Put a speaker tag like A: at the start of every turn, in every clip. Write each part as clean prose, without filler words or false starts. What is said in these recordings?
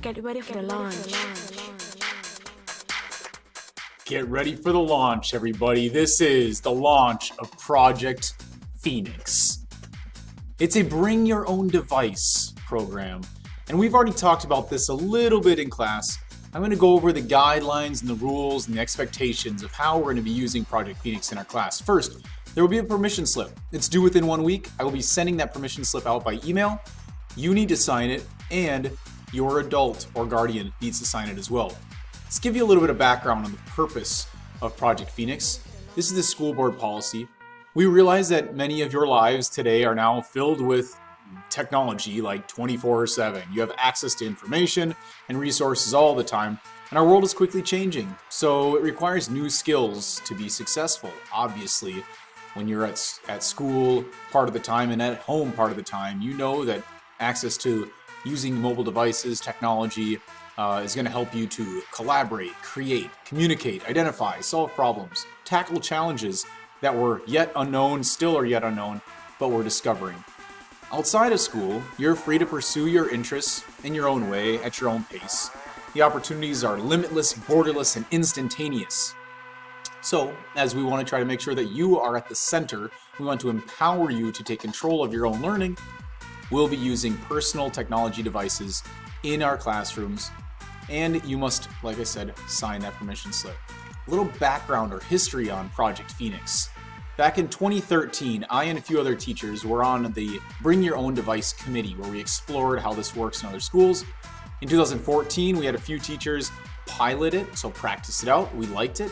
A: Get ready for the launch.
B: Get ready for the launch, everybody. This is the launch of Project Phoenix. It's a bring your own device program, and we've already talked about this a little bit in class. I'm going to go over the guidelines and the rules and the expectations of how we're going to be using Project Phoenix in our class. First, there will be a permission slip. It's due within 1 week. I will be sending that permission slip out by email. You need to sign it, and your adult or guardian needs to sign it as well. Let's give you a little bit of background on the purpose of Project Phoenix. This is the school board policy. We realize that many of your lives today are now filled with technology like 24/7. You have access to information and resources all the time, and our world is quickly changing. So it requires new skills to be successful. Obviously, when you're at school part of the time and at home part of the time, you know that access to using mobile devices, technology, is going to help you to collaborate, create, communicate, identify, solve problems, tackle challenges that were yet unknown, still are yet unknown, but we're discovering. Outside of school, you're free to pursue your interests in your own way, at your own pace. The opportunities are limitless, borderless, and instantaneous. So, as we want to try to make sure that you are at the center, we want to empower you to take control of your own learning. We'll be using personal technology devices in our classrooms, and you must, like I said, sign that permission slip. A little background or history on Project Phoenix. Back in 2013, I and a few other teachers were on the Bring Your Own Device committee where we explored how this works in other schools. In 2014, we had a few teachers pilot it, so practice it out. We liked it.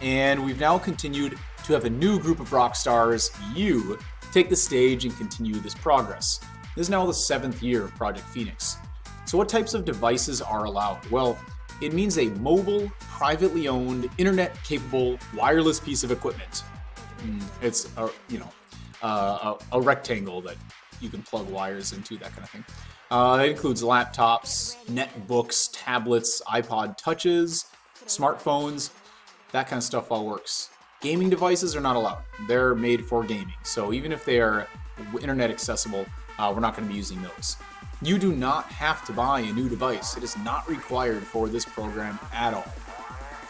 B: And we've now continued to have a new group of rock stars, you, take the stage and continue this progress. This is now the 7th year of Project Phoenix. So what types of devices are allowed? Well, it means a mobile, privately owned, internet-capable, wireless piece of equipment. It's a rectangle that you can plug wires into, that kind of thing. It includes laptops, netbooks, tablets, iPod touches, smartphones, that kind of stuff all works. Gaming devices are not allowed. They're made for gaming. So even if they are internet accessible, we're not going to be using those. You do not have to buy a new device. It is not required for this program at all.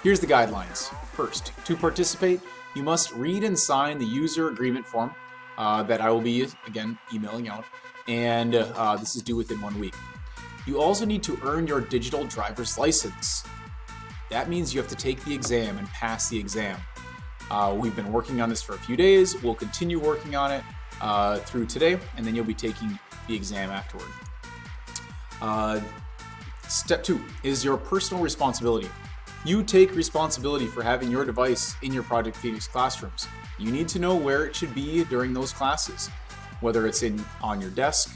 B: Here's the guidelines. First, to participate, you must read and sign the user agreement form that I will be, again, emailing out, and this is due within 1 week. You also need to earn your digital driver's license. That means you have to take the exam and pass the exam. We've been working on this for a few days. We'll continue working on it through today, and then you'll be taking the exam afterward. Step 2 is your personal responsibility. You take responsibility for having your device in your Project Phoenix classrooms. You need to know where it should be during those classes, whether it's on your desk,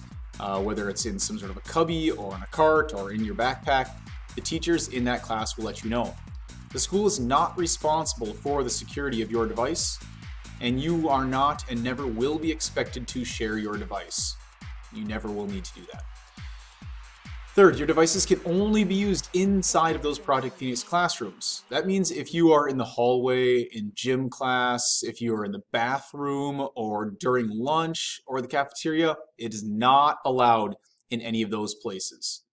B: whether it's in some sort of a cubby or in a cart or in your backpack. The teachers in that class will let you know. The school is not responsible for the security of your device, and you are not and never will be expected to share your device. You never will need to do that. Third, your devices can only be used inside of those Project Phoenix classrooms. That means if you are in the hallway, in gym class, if you are in the bathroom, or during lunch or the cafeteria, it is not allowed in any of those places.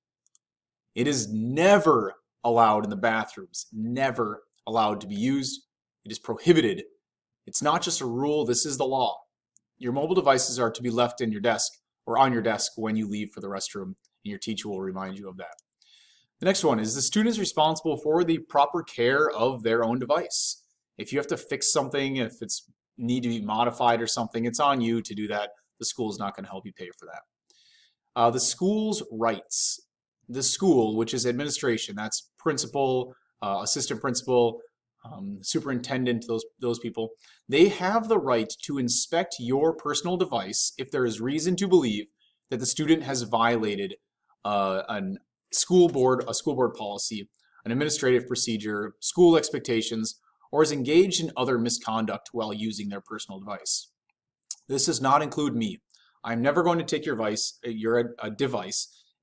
B: It is never allowed in the bathrooms, never allowed to be used. It is prohibited. It's not just a rule, this is the law. Your mobile devices are to be left in your desk or on your desk when you leave for the restroom, and your teacher will remind you of that. The next one is the student is responsible for the proper care of their own device. If you have to fix something, if it's need to be modified or something, it's on you to do that. The school is not going to help you pay for that. The school's rights. The school, which is administration, that's principal, assistant principal, superintendent, those people, they have the right to inspect your personal device if there is reason to believe that the student has violated a school board policy, an administrative procedure, school expectations, or is engaged in other misconduct while using their personal device. This does not include me. I'm never going to take your device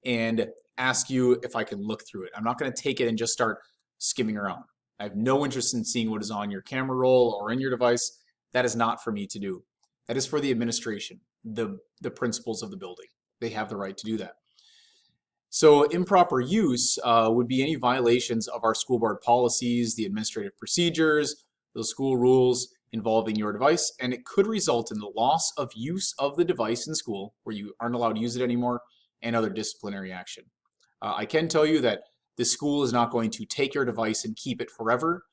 B: and ask you if I can look through it. I'm not going to take it and just start skimming around. I have no interest in seeing what is on your camera roll or in your device. That is not for me to do. That is for the administration, the principals of the building. They have the right to do that. So improper use would be any violations of our school board policies, the administrative procedures, those school rules involving your device, and it could result in the loss of use of the device in school, where you aren't allowed to use it anymore, and other disciplinary action. I can tell you that the school is not going to take your device and keep it forever,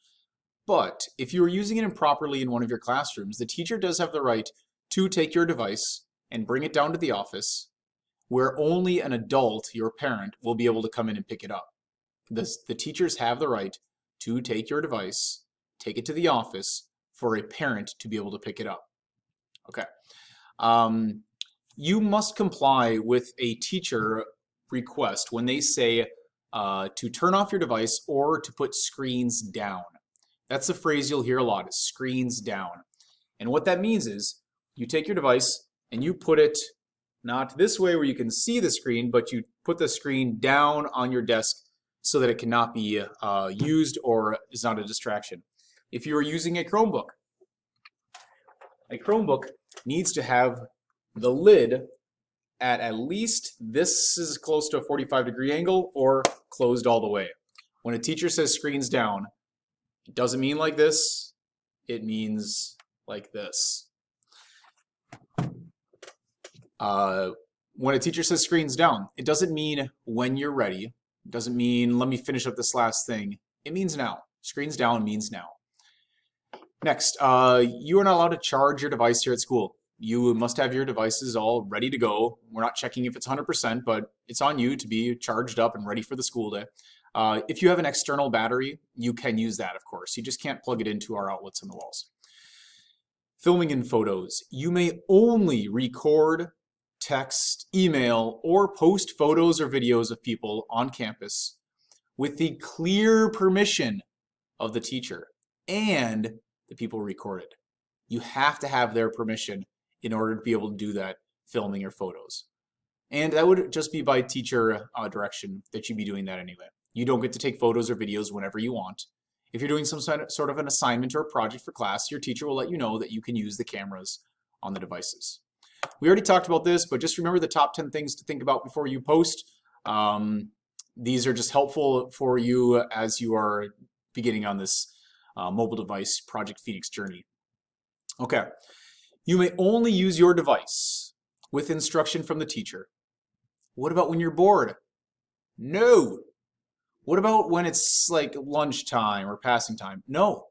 B: but if you are using it improperly in one of your classrooms, the teacher does have the right to take your device and bring it down to the office, where only an adult, your parent, will be able to come in and pick it up. The teachers have the right to take your device, take it to the office for a parent to be able to pick it up. Okay. You must comply with a teacher request when they say to turn off your device or to put screens down. That's the phrase you'll hear a lot, is screens down. And what that means is you take your device and you put it not this way where you can see the screen, but you put the screen down on your desk so that it cannot be used or is not a distraction. If you are using a Chromebook needs to have the lid at least, this is close to a 45-degree angle, or closed all the way. When a teacher says screens down, it doesn't mean like this, it means like this. When a teacher says screens down, it doesn't mean when you're ready. It doesn't mean let me finish up this last thing. It means now. Screens down means now. Next, you are not allowed to charge your device here at school. You must have your devices all ready to go. We're not checking if it's 100%, but it's on you to be charged up and ready for the school day. If you have an external battery, you can use that, of course. You just can't plug it into our outlets on the walls. Filming in photos. You may only record, text, email, or post photos or videos of people on campus with the clear permission of the teacher and the people recorded. You have to have their permission in order to be able to do that filming your photos. And that would just be by teacher direction that you'd be doing that anyway. You don't get to take photos or videos whenever you want. If you're doing some sort of an assignment or a project for class, your teacher will let you know that you can use the cameras on the devices. We already talked about this, but just remember the top 10 things to think about before you post. These are just helpful for you as you are beginning on this mobile device Project Phoenix journey. Okay. You may only use your device with instruction from the teacher. What about when you're bored? No. What about when it's like lunchtime or passing time? No.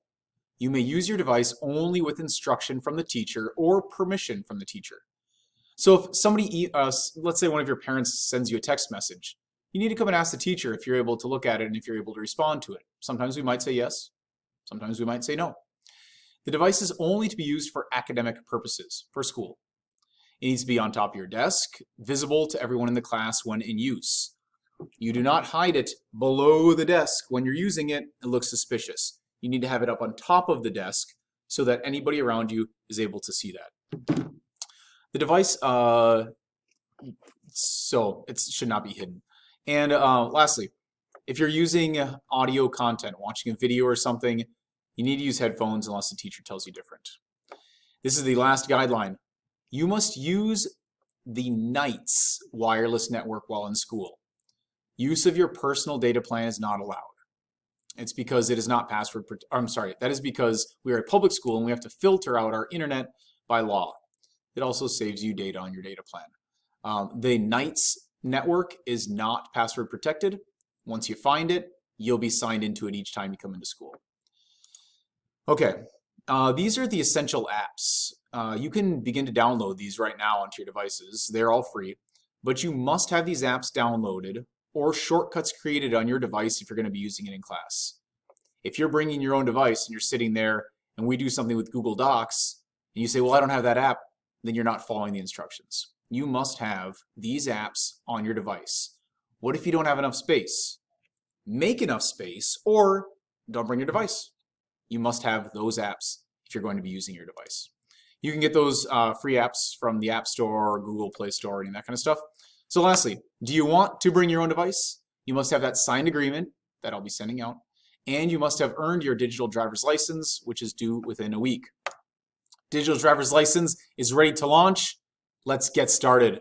B: You may use your device only with instruction from the teacher or permission from the teacher. So if somebody, let's say one of your parents sends you a text message, you need to come and ask the teacher if you're able to look at it and if you're able to respond to it. Sometimes we might say yes. Sometimes we might say no. The device is only to be used for academic purposes, for school. It needs to be on top of your desk, visible to everyone in the class when in use. You do not hide it below the desk when you're using it. It looks suspicious. You need to have it up on top of the desk so that anybody around you is able to see that. The device, so it should not be hidden. And lastly, if you're using audio content, watching a video or something, you need to use headphones unless the teacher tells you different. This is the last guideline. You must use the NITES wireless network while in school. Use of your personal data plan is not allowed. It's because it is not password protected. I'm sorry, that is because we are a public school and we have to filter out our internet by law. It also saves you data on your data plan. The NITES network is not password protected. Once you find it, you'll be signed into it each time you come into school. Okay, these are the essential apps. You can begin to download these right now onto your devices. They're all free, but you must have these apps downloaded or shortcuts created on your device if you're going to be using it in class. If you're bringing your own device and you're sitting there and we do something with Google Docs and you say, well, I don't have that app, then you're not following the instructions. You must have these apps on your device. What if you don't have enough space? Make enough space or don't bring your device. You must have those apps if you're going to be using your device. You can get those free apps from the App Store or Google Play Store and that kind of stuff. So lastly, do you want to bring your own device? You must have that signed agreement that I'll be sending out, and you must have earned your digital driver's license, which is due within a week. Digital driver's license is ready to launch. Let's get started.